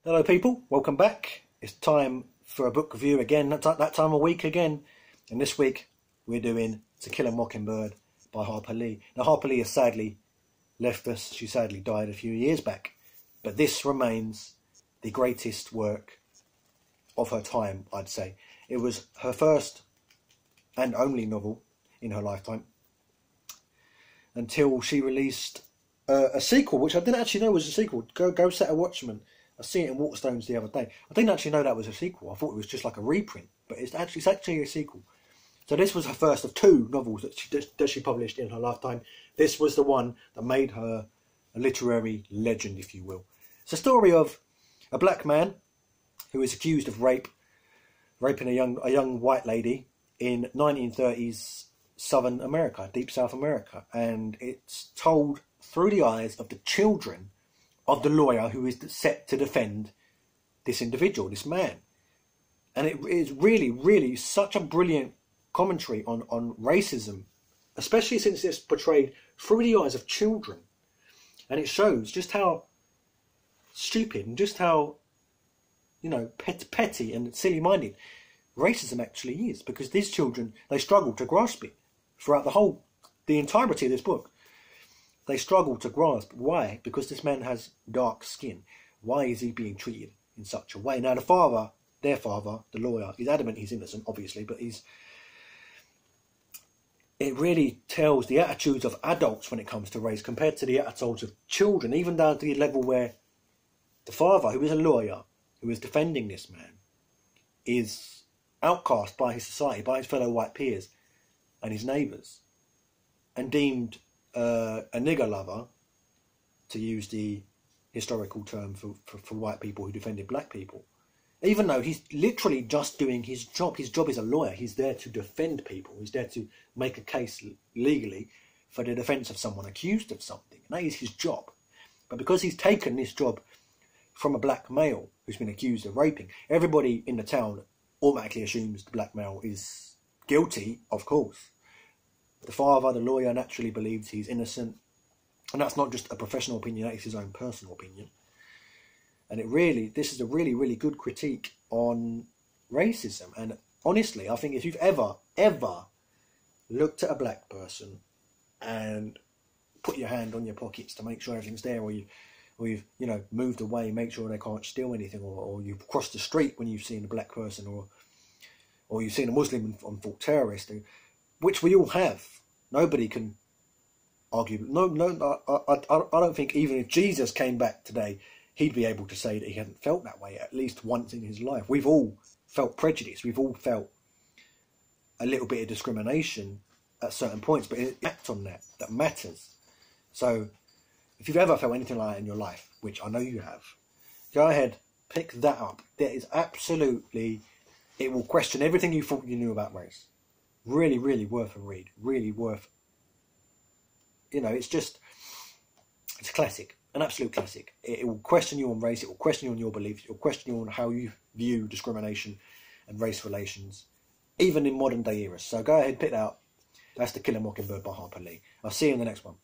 Hello people, welcome back. It's time for a book review again, that time of week again. And this week we're doing To Kill a Mockingbird by Harper Lee. Now Harper Lee has sadly left us, she sadly died a few years back. But this remains the greatest work of her time, I'd say. It was her first and only novel in her lifetime, until she released a sequel, which I didn't actually know was a sequel. Go Set a Watchman. I seen it in Waterstones the other day. I didn't actually know that was a sequel. I thought it was just like a reprint, but it's actually a sequel. So this was her first of two novels that she published in her lifetime. This was the one that made her a literary legend, if you will. It's a story of a black man who is accused of raping a young white lady in 1930s Southern America, Deep South America, and it's told through the eyes of the children of the lawyer who is set to defend this individual, this man. And it is really, really such a brilliant commentary on racism, especially since it's portrayed through the eyes of children. And it shows just how stupid and just how, petty and silly-minded racism actually is, because these children, they struggle to grasp it throughout the entirety of this book. They struggle to grasp why, because this man has dark skin. Why is he being treated in such a way? Now their father, the lawyer, is adamant he's innocent, obviously, but it really tells the attitudes of adults when it comes to race compared to the attitudes of children, even down to the level where the father, who is a lawyer, who is defending this man, is outcast by his society, by his fellow white peers and his neighbours, and deemed a nigger lover, to use the historical term for white people who defended black people, even though he's literally just doing his job. His job is a lawyer. He's there to defend people. He's there to make a case legally for the defence of someone accused of something. And that is his job. But because he's taken this job from a black male who's been accused of raping, everybody in the town automatically assumes the black male is guilty, of course. The father, the lawyer, naturally believes he's innocent. And that's not just a professional opinion, that is his own personal opinion. And this is a really, really good critique on racism. And honestly, I think if you've ever looked at a black person and put your hand on your pockets to make sure everything's there, or you've moved away, make sure they can't steal anything, or you've crossed the street when you've seen a black person, or you've seen a Muslim and thought terrorist, which we all have. Nobody can argue. I don't think even if Jesus came back today, he'd be able to say that he hadn't felt that way at least once in his life. We've all felt prejudice. We've all felt a little bit of discrimination at certain points, but it acts on that matters. So if you've ever felt anything like that in your life, which I know you have, go ahead, pick that up. There is absolutely, it will question everything you thought you knew about race. Really, really worth a read. Really worth, it's a classic, an absolute classic. It will question you on race, it will question you on your beliefs, it will question you on how you view discrimination and race relations, even in modern day eras. So go ahead, pick that up. That's To Kill a Mockingbird by Harper Lee. I'll see you in the next one.